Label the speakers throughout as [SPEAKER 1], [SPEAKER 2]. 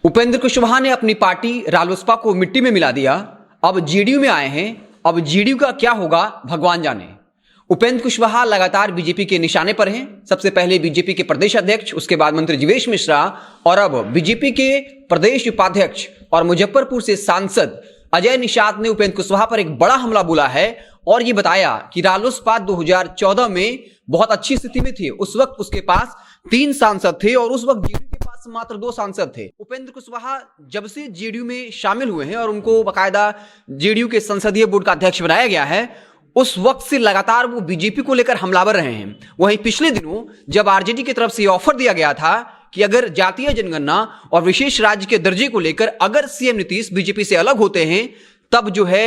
[SPEAKER 1] उपेंद्र कुशवाहा ने अपनी पार्टी रालोसपा को मिट्टी में मिला दिया। अब जेडीयू में आए हैं। अब जेडीयू का क्या होगा भगवान जाने। उपेंद्र कुशवाहा लगातार बीजेपी के निशाने पर हैं। सबसे पहले बीजेपी के प्रदेश अध्यक्ष, उसके बाद मंत्री जीवेश मिश्रा और अब बीजेपी के प्रदेश उपाध्यक्ष और मुजफ्फरपुर से सांसद अजय निषाद ने उपेंद्र कुशवाहा पर एक बड़ा हमला बोला है और ये बताया कि रालोसपा 2014 में बहुत अच्छी स्थिति में थी। उस वक्त उसके पास 3 सांसद थे और उस वक्त जेडीयू के पास मात्र 2 सांसद थे। उपेंद्र कुशवाहा जब से जेडीयू में शामिल हुए हैं और उनको बाकायदा जेडीयू के संसदीय बोर्ड का अध्यक्ष बनाया गया है, उस वक्त से लगातार वो बीजेपी को लेकर हमलावर रहे हैं। वहीं पिछले दिनों जब आरजेडी की तरफ से ऑफर दिया गया था कि अगर जातीय जनगणना और विशेष राज्य के दर्जे को लेकर अगर सीएम नीतीश बीजेपी से अलग होते हैं तब जो है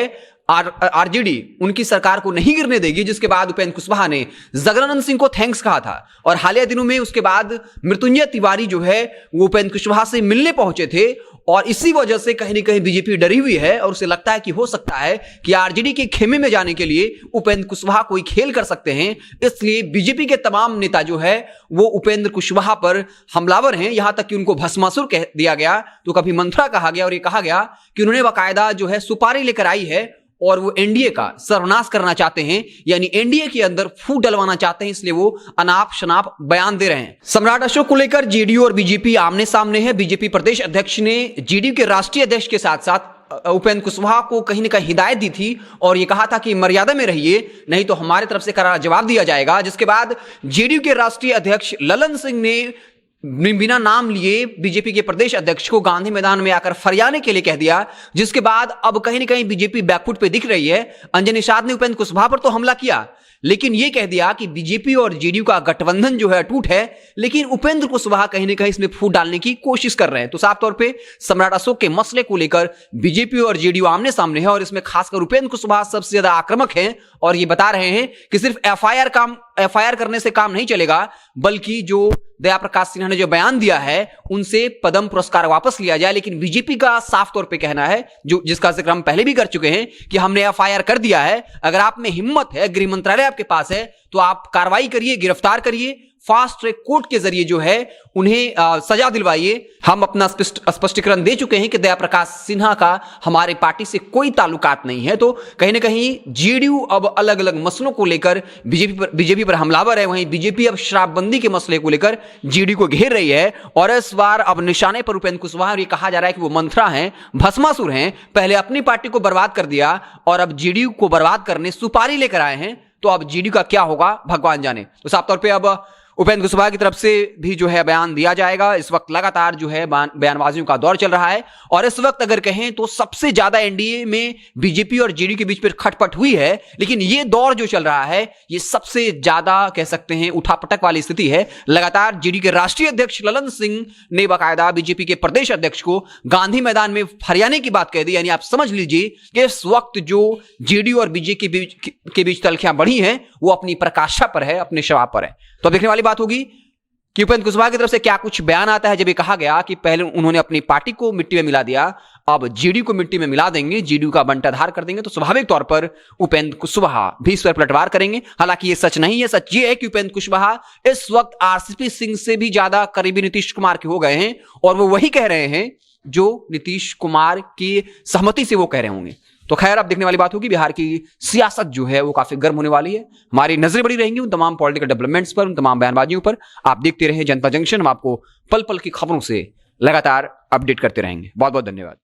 [SPEAKER 1] आरजेडी उनकी सरकार को नहीं गिरने देगी, जिसके बाद उपेंद्र कुशवाहा ने जगदानंद सिंह को थैंक्स कहा था। और हालिया दिनों में उसके बाद मृत्युंजय तिवारी जो है वो उपेंद्र कुशवाहा से मिलने पहुंचे थे और इसी वजह से कहीं ना कहीं बीजेपी डरी हुई है और उसे लगता है कि हो सकता है कि आरजेडी के खेमे में जाने के लिए उपेंद्र कुशवाहा कोई खेल कर सकते हैं। इसलिए बीजेपी के तमाम नेता जो है वो उपेंद्र कुशवाहा पर हमलावर हैं। यहां तक कि उनको भस्मासुर कह दिया गया, तो कभी मंत्रा कहा गया और ये कहा गया कि उन्होंने बाकायदा जो है सुपारी लेकर आई है और वो एनडीए का सर्वनाश करना चाहते हैं, यानी एनडीए के अंदर फूट डलवाना चाहते हैं। इसलिए वो अनाप शनाप बयान दे रहे हैं। सम्राट अशोक को लेकर जेडीयू और बीजेपी आमने सामने है। बीजेपी प्रदेश अध्यक्ष ने जेडीयू के राष्ट्रीय अध्यक्ष के साथ साथ उपेंद्र कुशवाहा को कहीं ना कहीं हिदायत दी थी और यह कहा था कि मर्यादा में रहिए, नहीं तो हमारे तरफ से करारा जवाब दिया जाएगा। जिसके बाद जेडीयू के राष्ट्रीय अध्यक्ष ललन सिंह ने बिना नाम लिए बीजेपी के प्रदेश अध्यक्ष को गांधी मैदान में आकर फरियाने के लिए कह दिया। जिसके बाद अब कहीं ना कहीं बीजेपी बैकफुट पे दिख रही है। अजय निषाद ने उपेंद्र कुशवाहा पर तो हमला किया, लेकिन यह कह दिया कि बीजेपी और जेडीयू का गठबंधन जो है अटूट है, लेकिन उपेंद्र कुशवाहा कहीं ना कहीं इसमें फूट डालने की कोशिश कर रहे हैं। तो साफ तौर पे सम्राट अशोक के मसले को लेकर बीजेपी और जेडीयू आमने सामने है और इसमें खासकर उपेंद्र कुशवाहा सबसे ज्यादा आक्रामक हैं और ये बता रहे हैं कि सिर्फ एफआईआर करने से काम नहीं चलेगा, बल्कि जो दया प्रकाश सिन्हा ने जो बयान दिया है उनसे पद्म पुरस्कार वापस लिया जाए। लेकिन बीजेपी का साफ तौर पे कहना है, जो जिसका जिक्र हम पहले भी कर चुके हैं, कि हमने एफआईआर कर दिया है। अगर आप में हिम्मत है, गृह मंत्रालय आपके पास है, तो आप कार्रवाई करिए, गिरफ्तार करिए, फास्ट ट्रैक कोर्ट के जरिए जो है उन्हें सजा दिलवाइए। हम अपना स्पष्टीकरण दे चुके हैं कि दया प्रकाश सिन्हा का हमारे पार्टी से कोई ताल्लुकात नहीं है। तो कहीं ना कहीं जेडीयू अब अलग अलग मसलों को लेकर बीजेपी पर हमलावर है। वहीं बीजेपी अब शराबबंदी के मसले को लेकर जेडीयू को घेर रही है और इस बार अब निशाने पर उपेंद्र कुशवाहा। ये कहा जा रहा है कि वो मंत्रा हैं, भस्मासुर हैं। पहले अपनी पार्टी को बर्बाद कर दिया और अब जेडीयू को बर्बाद करने सुपारी लेकर आए हैं। तो अब जेडीयू का क्या होगा भगवान जाने। तो साफ तौर पर अब उपेंद्र कुशवाहा की तरफ से भी जो है बयान दिया जाएगा। इस वक्त लगातार जो है बयानबाजियों का दौर चल रहा है और इस वक्त अगर कहें तो सबसे ज्यादा एनडीए में बीजेपी और जेडीयू के बीच में खटपट हुई है। लेकिन ये दौर जो चल रहा है ये सबसे ज्यादा कह सकते हैं उठापटक वाली स्थिति है। लगातार जेडीयू के राष्ट्रीय अध्यक्ष ललन सिंह ने बाकायदा बीजेपी के प्रदेश अध्यक्ष को गांधी मैदान में फरियाने की बात कह दी। यानी आप समझ लीजिए कि इस वक्त जो जेडीयू और बीजेपी के बीच तलखियां बढ़ी हैं वो अपनी प्रकाशा पर है, अपने शवाब पर है। तो देखने वाली बात होगी कि उपेंद्र कुशवाहा की तरफ से क्या कुछ बयान आता है। जब ये कहा गया कि पहले उन्होंने अपनी पार्टी को मिट्टी में मिला दिया, अब जेडीयू को मिट्टी में मिला देंगे, जेडीयू का बंटाधार कर देंगे, तो स्वाभाविक तौर पर उपेंद्र कुशवाहा भी इस पर पलटवार करेंगे। हालांकि ये सच नहीं है। सच ये है कि उपेंद्र कुशवाहा इस वक्त आरसीपी सिंह से भी ज्यादा करीबी नीतीश कुमार के हो गए हैं और वो वही कह रहे हैं जो नीतीश कुमार की सहमति से वो कह रहे होंगे। तो खैर अब देखने वाली बात होगी। बिहार की सियासत जो है वो काफी गर्म होने वाली है। हमारी नजरें बड़ी रहेंगी उन तमाम पॉलिटिकल डेवलपमेंट्स पर, उन तमाम बयानबाजियों पर। आप देखते रहे जनता जंक्शन। हम आपको पल पल की खबरों से लगातार अपडेट करते रहेंगे। बहुत बहुत धन्यवाद।